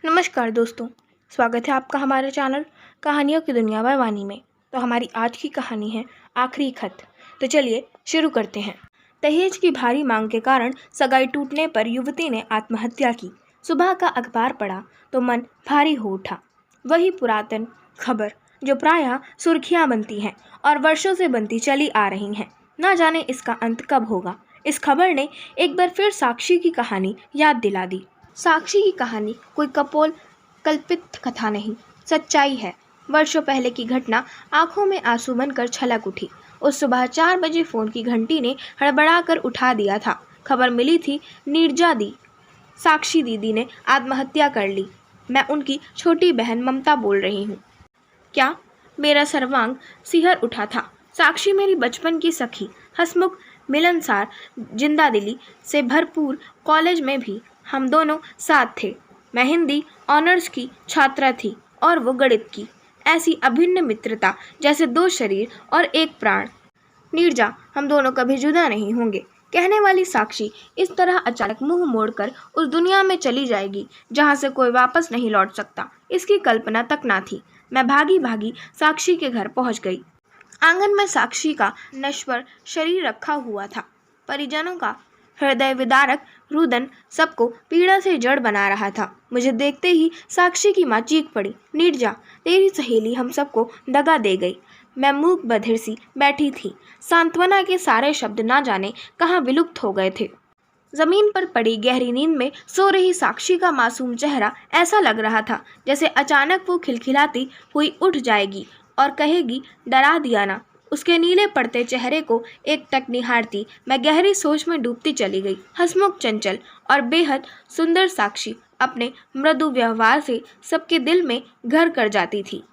नमस्कार दोस्तों, स्वागत है आपका हमारे चैनल कहानियों की दुनिया बाय वानी में। तो हमारी आज की कहानी है आखिरी खत। तो चलिए शुरू करते हैं। दहेज की भारी मांग के कारण सगाई टूटने पर युवती ने आत्महत्या की। सुबह का अखबार पढ़ा तो मन भारी हो उठा। वही पुरातन खबर जो प्रायः सुर्खियां बनती हैं और वर्षों से बनती चली आ रही हैं। ना जाने इसका अंत कब होगा। इस खबर ने एक बार फिर साक्षी की कहानी याद दिला दी। साक्षी की कहानी कोई कपोल कल्पित कथा नहीं, सच्चाई है। वर्षों पहले की घटना आंखों में आंसू बनकर छलक उठी। उस सुबह 4 बजे फोन की घंटी ने हड़बड़ाकर उठा दिया था। खबर मिली थी नीरजा दी, साक्षी दीदी ने आत्महत्या कर ली। मैं उनकी छोटी बहन ममता बोल रही हूँ। क्या? मेरा सर्वांग सिहर उठा था। साक्षी मेरी बचपन की सखी, हंसमुख, मिलनसार, जिंदादिली से भरपूर। कॉलेज में भी हम दोनों साथ थे। मैं हिंदी ऑनर्स की छात्रा थी और वो गणित की। ऐसी अभिन्न मित्रता जैसे 2 शरीर और 1 प्राण। नीरजा, हम दोनों कभी जुदा नहीं होंगे, कहने वाली साक्षी इस तरह अचानक मुंह मोड़कर उस दुनिया में चली जाएगी जहां से कोई वापस नहीं लौट सकता, इसकी कल्पना तक ना थी। मैं भागी भागी साक्षी के घर पहुंच गई। आंगन में साक्षी का नश्वर शरीर रखा हुआ था। परिजनों का हृदय विदारक रुदन सबको पीड़ा से जड़ बना रहा था। मुझे देखते ही साक्षी की मां चीख पड़ी, नीरजा, तेरी सहेली हम सबको दगा दे गई। मैं मूक बधिर सी बैठी थी। सांत्वना के सारे शब्द ना जाने कहाँ विलुप्त हो गए थे। जमीन पर पड़ी गहरी नींद में सो रही साक्षी का मासूम चेहरा ऐसा लग रहा था जैसे अचानक वो खिलखिलाती हुई उठ जाएगी और कहेगी, डरा दिया ना। उसके नीले पड़ते चेहरे को एकटक निहारती मैं गहरी सोच में डूबती चली गई। हंसमुख, चंचल और बेहद सुंदर साक्षी अपने मृदु व्यवहार से सबके दिल में घर कर जाती थी।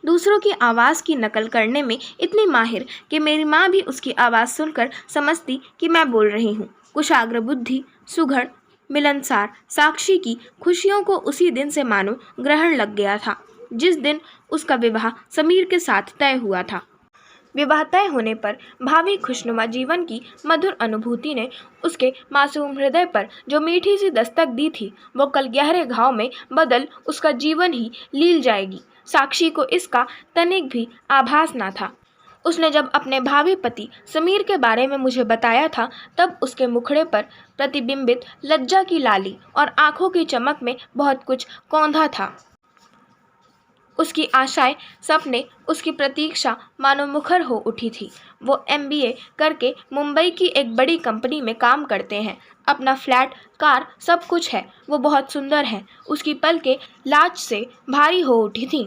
दूसरों की आवाज़ की नकल करने में इतनी माहिर कि मेरी माँ भी उसकी आवाज़ सुनकर समझती कि मैं बोल रही हूँ। कुशाग्र बुद्धि, सुघड़, मिलनसार साक्षी की खुशियों को उसी दिन से मानो ग्रहण लग गया था जिस दिन उसका विवाह समीर के साथ तय हुआ था। विवाह तय होने पर भावी खुशनुमा जीवन की मधुर अनुभूति ने उसके मासूम हृदय पर जो मीठी सी दस्तक दी थी, वो कल गहरे घाव में बदल उसका जीवन ही लील जाएगी। साक्षी को इसका तनिक भी आभास ना था। उसने जब अपने भावी पति समीर के बारे में मुझे बताया था, तब उसके मुखड़े पर प्रतिबिंबित लज्जा की लाली और आंखों की चमक में बहुत कुछ कौंधा था। उसकी आशाएं, सपने, उसकी प्रतीक्षा मानो मुखर हो उठी थी। वो MBA करके मुंबई की एक बड़ी कंपनी में काम करते हैं। अपना फ्लैट, कार, सब कुछ है। वो बहुत सुंदर है। उसकी पलकें लाज से भारी हो उठी थीं।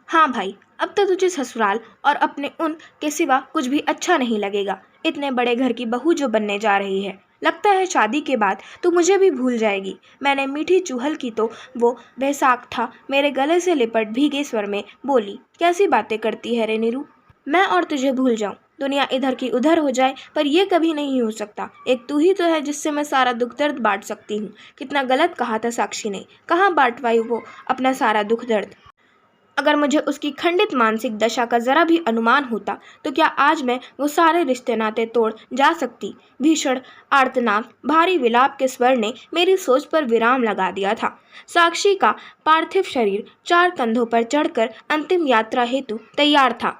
हाँ भाई, अब तो तुझे ससुराल और अपने उन के सिवा कुछ भी अच्छा नहीं लगेगा। इतने बड़े घर की बहू जो बनने जा रही है, लगता है शादी के बाद तू मुझे भी भूल जाएगी। मैंने मीठी चूहल की तो वो बेसाख्ता मेरे गले से लिपट भीगे स्वर में बोली, कैसी बातें करती है रे नीरू। मैं और तुझे भूल जाऊं, दुनिया इधर की उधर हो जाए, पर यह कभी नहीं हो सकता। एक तू ही तो है जिससे मैं सारा दुख दर्द बांट सकती हूँ। कितना गलत कहा था साक्षी ने। कहाँ बांटवाई वो अपना सारा दुख दर्द। अगर मुझे उसकी खंडित मानसिक दशा का जरा भी अनुमान होता तो क्या आज मैं वो सारे रिश्ते नाते तोड़ जा सकती। भीषण आर्तनाद, भारी विलाप के स्वर ने मेरी सोच पर विराम लगा दिया था। साक्षी का पार्थिव शरीर 4 कंधों पर चढ़कर अंतिम यात्रा हेतु तैयार था।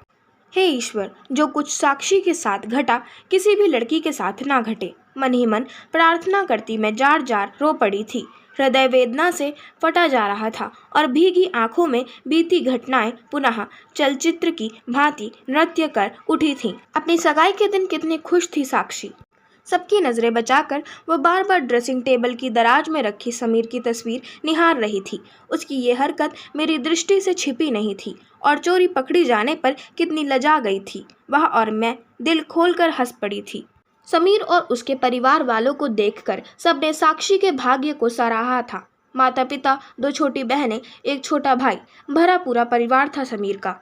हे ईश्वर, जो कुछ साक्षी के साथ घटा किसी भी लड़की के साथ ना घटे। मन ही मन प्रार्थना करती मैं जार जार रो पड़ी थी। हृदय वेदना से फटा जा रहा था और भीगी आंखों में बीती घटनाएं पुनः चलचित्र की भांति नृत्य कर उठी थीं। अपनी सगाई के दिन कितनी खुश थी साक्षी। सबकी नज़रें बचाकर वह बार बार ड्रेसिंग टेबल की दराज में रखी समीर की तस्वीर निहार रही थी। उसकी ये हरकत मेरी दृष्टि से छिपी नहीं थी और चोरी पकड़ी जाने पर कितनी लजा गई थी वह और मैं दिल खोलकर हंस पड़ी थी। समीर और उसके परिवार वालों को देखकर सबने साक्षी के भाग्य को सराहा था। माता पिता, 2 छोटी बहनें, एक छोटा भाई, भरा पूरा परिवार था समीर का।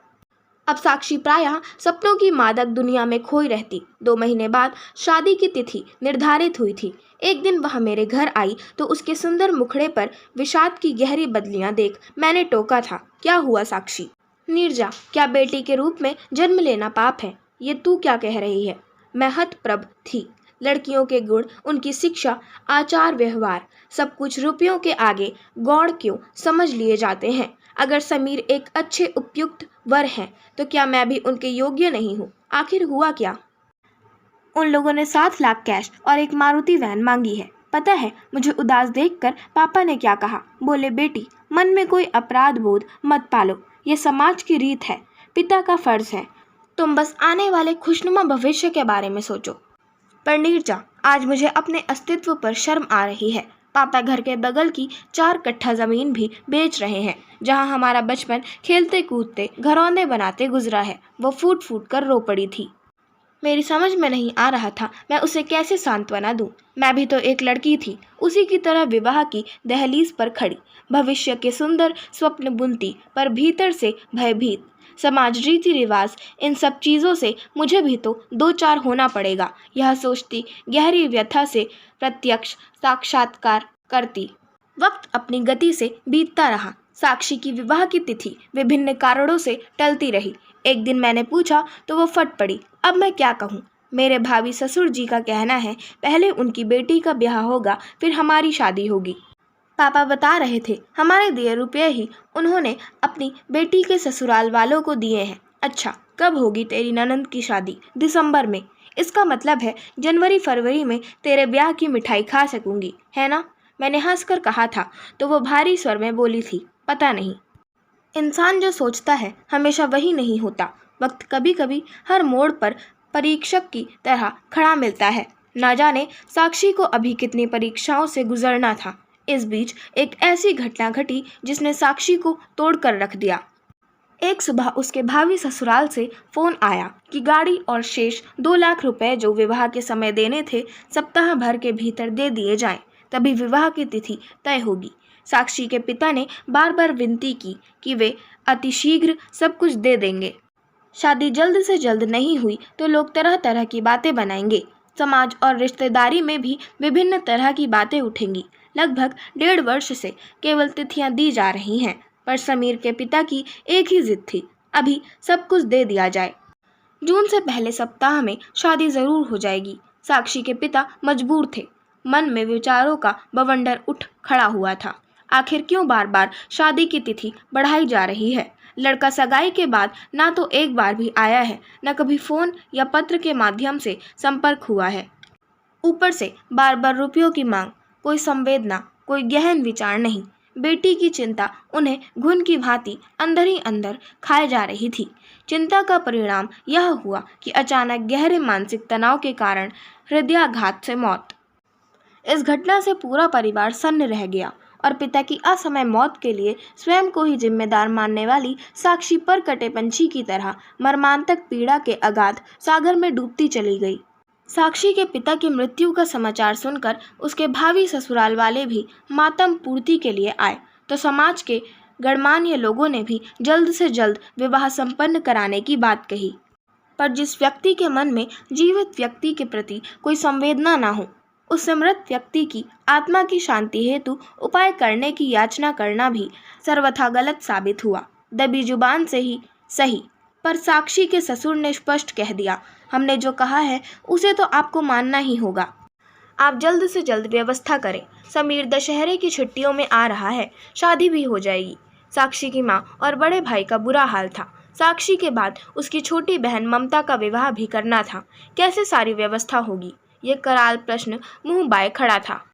अब साक्षी प्रायः सपनों की मादक दुनिया में खोई रहती। 2 महीने बाद शादी की तिथि निर्धारित हुई थी। एक दिन वह मेरे घर आई तो उसके सुंदर मुखड़े पर विषाद की गहरी बदलियां देख मैंने टोका था, क्या हुआ साक्षी? नीरजा, क्या बेटी के रूप में जन्म लेना पाप है? ये तू क्या कह रही है? मैं हतप्रभ थी। लड़कियों के गुण, उनकी शिक्षा, आचार व्यवहार, सब कुछ रुपयों के आगे गौण क्यों समझ लिए जाते हैं। अगर समीर एक अच्छे उपयुक्त वर हैं तो क्या मैं भी उनके योग्य नहीं हूँ? आखिर हुआ क्या? उन लोगों ने 7 लाख कैश और एक मारुति वैन मांगी है। पता है मुझे उदास देखकर पापा ने क्या कहा? बोले, बेटी मन में कोई अपराध बोध मत पालो, ये समाज की रीत है, पिता का फर्ज है। तुम बस आने वाले खुशनुमा भविष्य के बारे में सोचो। पर नीरजा, आज मुझे अपने अस्तित्व पर शर्म आ रही है। पापा घर के बगल की 4 कट्ठा जमीन भी बेच रहे हैं, जहां हमारा बचपन खेलते कूदते घरौंदे बनाते गुजरा है। वो फूट फूट कर रो पड़ी थी। मेरी समझ में नहीं आ रहा था मैं उसे कैसे सांत्वना दूं। मैं भी तो एक लड़की थी, उसी की तरह विवाह की दहलीज पर खड़ी, भविष्य के सुंदर स्वप्न बुनती, पर भीतर से भयभीत। समाज, रीति रिवाज, इन सब चीज़ों से मुझे भी तो 2-4 होना पड़ेगा, यह सोचती गहरी व्यथा से प्रत्यक्ष साक्षात्कार करती। वक्त अपनी गति से बीतता रहा। साक्षी की विवाह की तिथि विभिन्न कारणों से टलती रही। एक दिन मैंने पूछा तो वो फट पड़ी। अब मैं क्या कहूँ? मेरे भावी ससुर जी का कहना है पहले उनकी बेटी का ब्याह होगा, फिर हमारी शादी होगी। पापा बता रहे थे हमारे दिए रुपये ही उन्होंने अपनी बेटी के ससुराल वालों को दिए हैं। अच्छा, कब होगी तेरी ननंद की शादी? दिसंबर में। इसका मतलब है जनवरी फरवरी में तेरे ब्याह की मिठाई खा सकूंगी, है ना? मैंने हंसकर कहा था तो वो भारी स्वर में बोली थी, पता नहीं। इंसान जो सोचता है हमेशा वही नहीं होता। वक्त कभी कभी हर मोड़ पर परीक्षक की तरह खड़ा मिलता है। ना जाने साक्षी को अभी कितनी परीक्षाओं से गुजरना था। इस बीच एक ऐसी घटना घटी जिसने साक्षी को तोड़कर रख दिया। एक सुबह उसके भावी ससुराल से फोन आया कि गाड़ी और शेष 2 लाख रुपए जो विवाह के समय देने थे सप्ताह भर के भीतर दे दिए जाएं, तभी विवाह की तिथि तय होगी। साक्षी के पिता ने बार बार विनती की कि वे अतिशीघ्र सब कुछ दे देंगे। शादी जल्द से जल्द नहीं हुई तो लोग तरह तरह की बातें बनाएंगे। समाज और रिश्तेदारी में भी विभिन्न तरह की बातें उठेंगी। लगभग 1.5 वर्ष से केवल तिथियां दी जा रही हैं, पर समीर के पिता की एक ही जिद थी, अभी सब कुछ दे दिया जाए। जून से पहले सप्ताह में शादी जरूर हो जाएगी। साक्षी के पिता मजबूर थे। मन में विचारों का बवंडर उठ खड़ा हुआ था। आखिर क्यों बार बार शादी की तिथि बढ़ाई जा रही है? लड़का सगाई के बाद ना तो एक बार भी आया है, न कभी फोन या पत्र के माध्यम से संपर्क हुआ है। ऊपर से बार बार रुपयों की मांग, कोई संवेदना, कोई गहन विचार नहीं। बेटी की चिंता उन्हें घुन की भांति अंदर ही अंदर खाए जा रही थी। चिंता का परिणाम यह हुआ कि अचानक गहरे मानसिक तनाव के कारण हृदयाघात से मौत। इस घटना से पूरा परिवार सन्न रह गया और पिता की असमय मौत के लिए स्वयं को ही जिम्मेदार मानने वाली साक्षी पर कटे पंछी की तरह मर्मांतक पीड़ा के अगाध सागर में डूबती चली गई। साक्षी के पिता की मृत्यु का समाचार सुनकर उसके भावी ससुराल वाले भी मातम पूर्ति के लिए आए, तो समाज के गणमान्य लोगों ने भी जल्द से जल्द विवाह संपन्न कराने की बात कही। पर जिस व्यक्ति के मन में जीवित व्यक्ति के प्रति कोई संवेदना न हो, उस मृत व्यक्ति की आत्मा की शांति हेतु उपाय करने की याचना करना भी सर्वथा गलत साबित हुआ। दबी जुबान से ही सही, पर साक्षी के ससुर ने स्पष्ट कह दिया, हमने जो कहा है उसे तो आपको मानना ही होगा। आप जल्द से जल्द व्यवस्था करें। समीर दशहरे की छुट्टियों में आ रहा है, शादी भी हो जाएगी। साक्षी की माँ और बड़े भाई का बुरा हाल था। साक्षी के बाद उसकी छोटी बहन ममता का विवाह भी करना था। कैसे सारी व्यवस्था होगी, ये कराल प्रश्न मुंह बाए खड़ा था।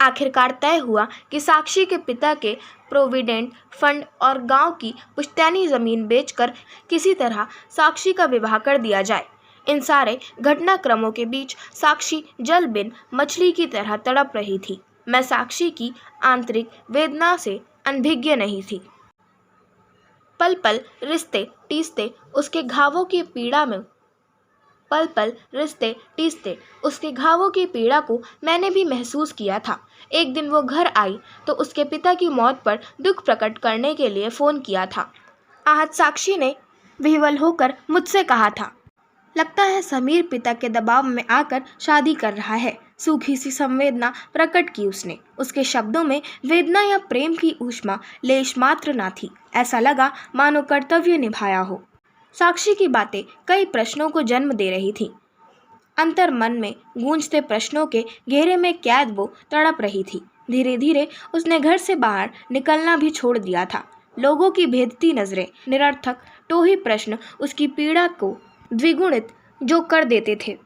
आखिरकार तय हुआ कि साक्षी के पिता के प्रोविडेंट फंड और गांव की पुश्तैनी जमीन बेचकर किसी तरह साक्षी का विवाह कर दिया जाए। इन सारे घटनाक्रमों के बीच साक्षी जल बिन मछली की तरह तड़प रही थी। मैं साक्षी की आंतरिक वेदना से अनभिज्ञ नहीं थी। पल पल रिश्ते टीसते उसके घावों की पीड़ा में उसके घावों की पीड़ा को मैंने भी महसूस किया था। एक दिन वो घर आई तो उसके पिता की मौत पर दुख प्रकट करने के लिए फ़ोन किया था। आहत साक्षी ने विह्वल होकर मुझसे कहा था, लगता है समीर पिता के दबाव में आकर शादी कर रहा है। सूखी सी संवेदना प्रकट की उसने। उसके शब्दों में वेदना या प्रेम की ऊष्मा लेश मात्र न थी। ऐसा लगा मानो कर्तव्य निभाया हो। साक्षी की बातें कई प्रश्नों को जन्म दे रही थी। अंतर मन में गूंजते प्रश्नों के घेरे में कैद वो तड़प रही थी। धीरे धीरे उसने घर से बाहर निकलना भी छोड़ दिया था। लोगों की भेदती नजरें, निरर्थक टोही प्रश्न उसकी पीड़ा को द्विगुणित जो कर देते थे।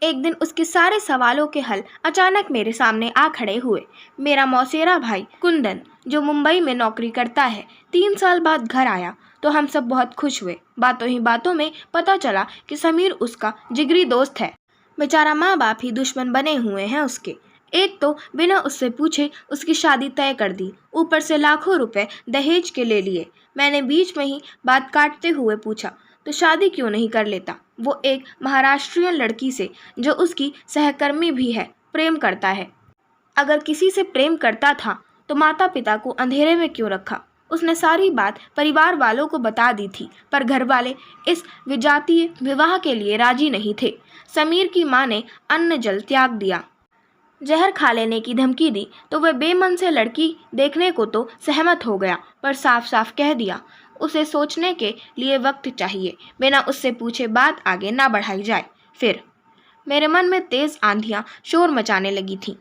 एक दिन उसके सारे सवालों के हल अचानक मेरे सामने आ खड़े हुए। मेरा मौसेरा भाई कुंदन, जो मुंबई में नौकरी करता है, 3 साल बाद घर आया तो हम सब बहुत खुश हुए। बातों ही बातों में पता चला कि समीर उसका जिगरी दोस्त है। बेचारा माँ बाप ही दुश्मन बने हुए हैं उसके। एक तो बिना उससे पूछे उसकी शादी तय कर दी, ऊपर से लाखों रुपए दहेज के ले लिए। मैंने बीच में ही बात काटते हुए पूछा, तो शादी क्यों नहीं कर लेता? वो एक महाराष्ट्रियन लड़की से, जो उसकी सहकर्मी भी है, प्रेम करता है। अगर किसी से प्रेम करता था तो माता पिता को अंधेरे में क्यों रखा? उसने सारी बात परिवार वालों को बता दी थी, पर घर वाले इस विजातीय विवाह के लिए राजी नहीं थे। समीर की माँ ने अन्न जल त्याग दिया, जहर खा लेने की धमकी दी तो वह बेमन से लड़की देखने को तो सहमत हो गया, पर साफ साफ कह दिया उसे सोचने के लिए वक्त चाहिए, बिना उससे पूछे बात आगे ना बढ़ाई जाए। फिर मेरे मन में तेज आंधियां शोर मचाने लगी थीं।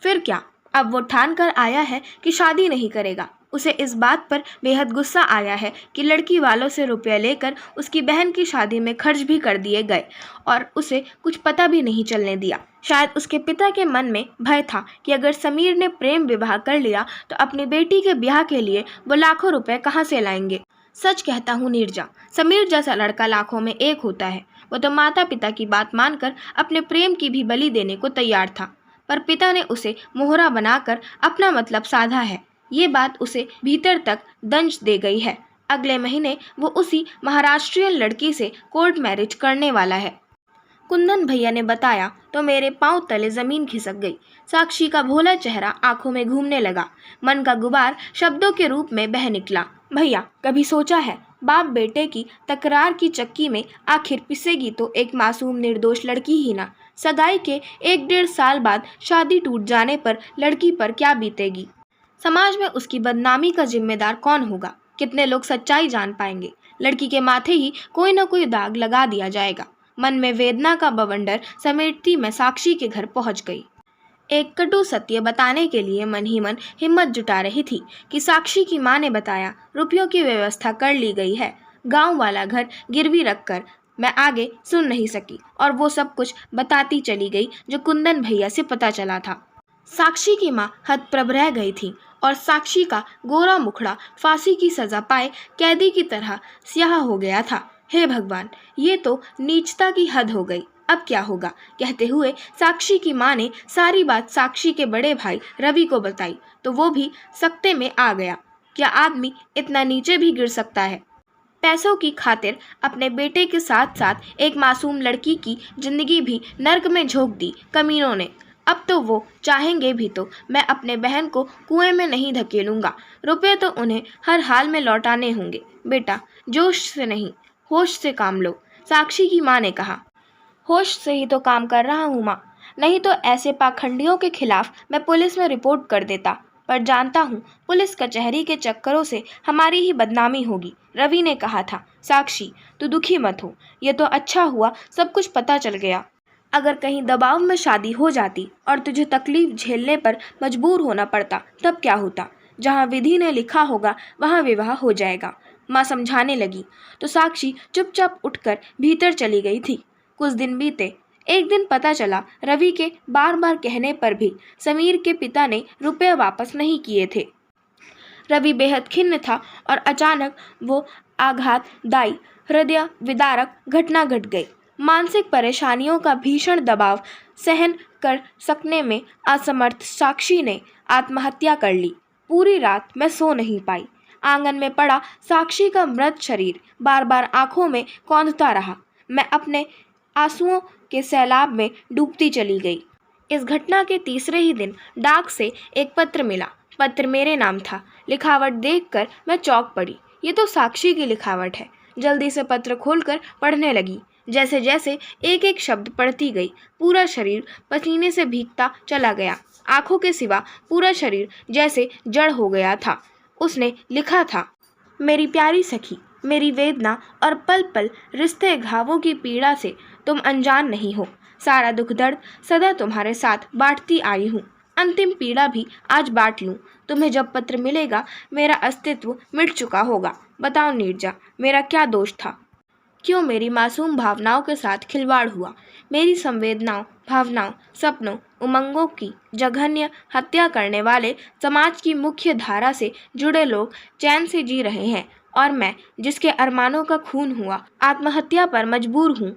फिर क्या? अब वो ठान कर आया है कि शादी नहीं करेगा। उसे इस बात पर बेहद गुस्सा आया है कि लड़की वालों से रुपये लेकर उसकी बहन की शादी में खर्च भी कर दिए गए और उसे कुछ पता भी नहीं चलने दिया। शायद उसके पिता के मन में भय था कि अगर समीर ने प्रेम विवाह कर लिया तो अपनी बेटी के ब्याह के लिए वो लाखों रुपए कहाँ से लाएंगे। सच कहता हूँ नीरजा, समीर जैसा लड़का लाखों में एक होता है। वो तो माता पिता की बात मानकर अपने प्रेम की भी बलि देने को तैयार था, पर पिता ने उसे मोहरा बनाकर अपना मतलब साधा है। ये बात उसे भीतर तक दंश दे गई है। अगले महीने वो उसी महाराष्ट्रियन लड़की से कोर्ट मैरिज करने वाला है। कुंदन भैया ने बताया तो मेरे पांव तले जमीन खिसक गई। साक्षी का भोला चेहरा आंखों में घूमने लगा। मन का गुबार शब्दों के रूप में बह निकला। भैया, कभी सोचा है बाप बेटे की तकरार की चक्की में आखिर पिसेगी तो एक मासूम निर्दोष लड़की ही ना। सगाई के 1-1.5 साल बाद शादी टूट जाने पर लड़की पर क्या बीतेगी? समाज में उसकी बदनामी का जिम्मेदार कौन होगा? कितने लोग सच्चाई जान पाएंगे? लड़की के माथे ही कोई न कोई दाग लगा दिया जाएगा। मन में वेदना का बवंडर समेटती मैं साक्षी के घर पहुंच गई। एक कटु सत्य बताने के लिए मन ही मन हिम्मत जुटा रही थी कि साक्षी की माँ ने बताया रुपयों की व्यवस्था कर ली गई है। गांव वाला घर गिरवी रखकर मैं आगे सुन नहीं सकी और वो सब कुछ बताती चली गई जो कुंदन भैया से पता चला था। साक्षी की माँ हतप्रभ रह गई थी और साक्षी का गोरा मुखड़ा फांसी की सजा पाए कैदी की तरह स्याह हो गया था। हे भगवान, ये तो नीचता की हद हो गई। अब क्या होगा? कहते हुए साक्षी की माँ ने सारी बात साक्षी के बड़े भाई रवि को बताई तो वो भी सकते में आ गया। क्या आदमी इतना नीचे भी गिर सकता है? पैसों की खातिर अपने बेटे के साथ साथ एक मासूम लड़की की जिंदगी भी नर्क में झोंक दी कमीनों ने। अब तो वो चाहेंगे भी तो मैं अपने बहन को कुएं में नहीं धकेलूंगा। रुपए तो उन्हें हर हाल में लौटाने होंगे। बेटा, जोश से नहीं, होश से काम लो, साक्षी की माँ ने कहा। होश से ही तो काम कर रहा हूँ माँ, नहीं तो ऐसे पाखंडियों के खिलाफ मैं पुलिस में रिपोर्ट कर देता। पर जानता हूँ पुलिस कचहरी के चक्करों से हमारी ही बदनामी होगी, रवि ने कहा था। साक्षी, तू दुखी मत हो, ये तो अच्छा हुआ सब कुछ पता चल गया। अगर कहीं दबाव में शादी हो जाती और तुझे तकलीफ झेलने पर मजबूर होना पड़ता तब क्या होता? जहाँ विधि ने लिखा होगा वहाँ विवाह हो जाएगा, माँ समझाने लगी तो साक्षी चुपचाप उठकर भीतर चली गई थी। कुछ दिन बीते। एक दिन पता चला रवि के बार बार कहने पर भी समीर के पिता ने रुपये वापस नहीं किए थे। रवि बेहद खिन्न था और अचानक वो आघातदायी हृदय विदारक घटना घट गई। मानसिक परेशानियों का भीषण दबाव सहन कर सकने में असमर्थ साक्षी ने आत्महत्या कर ली। पूरी रात मैं सो नहीं पाई। आंगन में पड़ा साक्षी का मृत शरीर बार बार आंखों में कौंधता रहा। मैं अपने आंसुओं के सैलाब में डूबती चली गई। इस घटना के तीसरे ही दिन डाक से एक पत्र मिला। पत्र मेरे नाम था। लिखावट देखकर मैं चौंक पड़ी। ये तो साक्षी की लिखावट है। जल्दी से पत्र खोलकर पढ़ने लगी। जैसे जैसे एक एक शब्द पढ़ती गई, पूरा शरीर पसीने से भीगता चला गया। आंखों के सिवा पूरा शरीर जैसे जड़ हो गया था। उसने लिखा था, मेरी प्यारी सखी, मेरी वेदना और पल पल रिश्ते घावों की पीड़ा से तुम अनजान नहीं हो। सारा दुख दर्द सदा तुम्हारे साथ बांटती आई हूँ। अंतिम पीड़ा भी आज बांट लूँ। तुम्हें जब पत्र मिलेगा मेरा अस्तित्व मिट चुका होगा। बताओ नीरजा, मेरा क्या दोष था? क्यों मेरी मासूम भावनाओं के साथ खिलवाड़ हुआ? मेरी संवेदनाओं, भावनाओं, सपनों, उमंगों की जघन्य हत्या करने वाले समाज की मुख्य धारा से जुड़े लोग चैन से जी रहे हैं और मैं, जिसके अरमानों का खून हुआ, आत्महत्या पर मजबूर हूँ।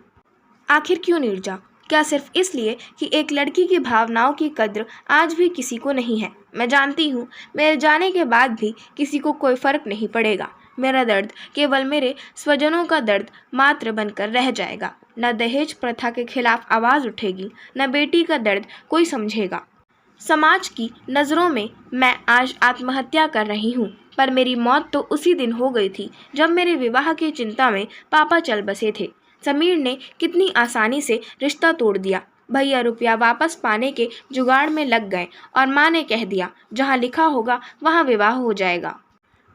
आखिर क्यों नीरजा? क्या सिर्फ इसलिए कि एक लड़की की भावनाओं की कद्र आज भी किसी को नहीं है? मैं जानती हूँ मेरे जाने के बाद भी किसी को कोई फर्क नहीं पड़ेगा। मेरा दर्द केवल मेरे स्वजनों का दर्द मात्र बनकर रह जाएगा। न दहेज प्रथा के खिलाफ आवाज़ उठेगी, न बेटी का दर्द कोई समझेगा। समाज की नज़रों में मैं आज आत्महत्या कर रही हूँ, पर मेरी मौत तो उसी दिन हो गई थी जब मेरे विवाह की चिंता में पापा चल बसे थे। समीर ने कितनी आसानी से रिश्ता तोड़ दिया। भैया रुपया वापस पाने के जुगाड़ में लग गए और माँ ने कह दिया जहाँ लिखा होगा वहाँ विवाह हो जाएगा।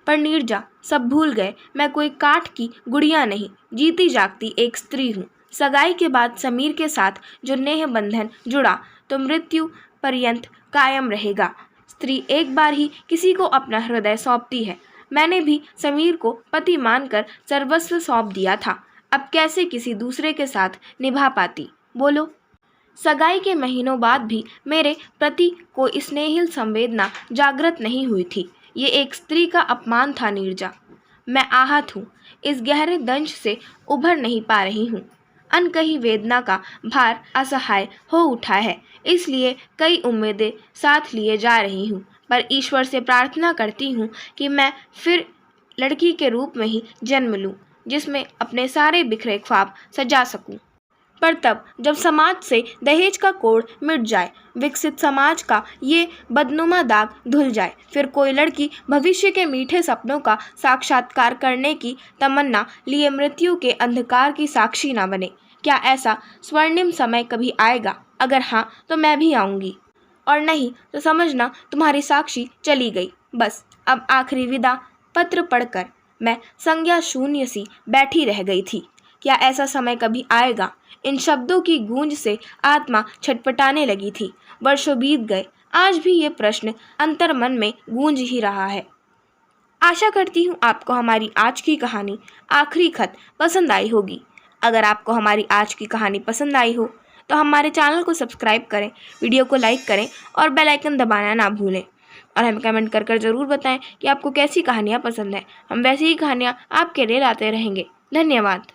पर नीरजा, सब भूल गए मैं कोई काठ की गुड़िया नहीं, जीती जागती एक स्त्री हूँ। सगाई के बाद समीर के साथ जो नेह बंधन जुड़ा तो मृत्यु पर्यंत कायम रहेगा। स्त्री एक बार ही किसी को अपना हृदय सौंपती है। मैंने भी समीर को पति मानकर सर्वस्व सौंप दिया था। अब कैसे किसी दूसरे के साथ निभा पाती? बोलो। सगाई के महीनों बाद भी मेरे प्रति कोई स्नेहिल संवेदना जागृत नहीं हुई थी। ये एक स्त्री का अपमान था नीरजा। मैं आहत हूँ, इस गहरे दंश से उभर नहीं पा रही हूँ। अनकही वेदना का भार असहाय हो उठा है, इसलिए कई उम्मीदें साथ लिए जा रही हूँ, पर ईश्वर से प्रार्थना करती हूँ कि मैं फिर लड़की के रूप में ही जन्म लूँ, जिसमें अपने सारे बिखरे ख्वाब सजा सकूँ। पर तब जब समाज से दहेज का कोड़ मिट जाए, विकसित समाज का ये बदनुमा दाग धुल जाए, फिर कोई लड़की भविष्य के मीठे सपनों का साक्षात्कार करने की तमन्ना लिए मृत्यु के अंधकार की साक्षी ना बने। क्या ऐसा स्वर्णिम समय कभी आएगा? अगर हाँ तो मैं भी आऊँगी, और नहीं तो समझना तुम्हारी साक्षी चली गई। बस अब आखिरी विदा पत्र पढ़कर मैं संज्ञा शून्य सी बैठी रह गई थी। क्या ऐसा समय कभी आएगा? इन शब्दों की गूंज से आत्मा छटपटाने लगी थी। वर्षों बीत गए, आज भी ये प्रश्न अंतर्मन में गूंज ही रहा है। आशा करती हूँ आपको हमारी आज की कहानी आखिरी खत पसंद आई होगी। अगर आपको हमारी आज की कहानी पसंद आई हो तो हमारे चैनल को सब्सक्राइब करें, वीडियो को लाइक करें और बेल आइकन दबाना ना भूलें। और हमें कमेंट कर ज़रूर बताएं कि आपको कैसी कहानियाँ पसंद हैं। हम वैसी ही कहानियाँ आपके लिए लाते रहेंगे। धन्यवाद।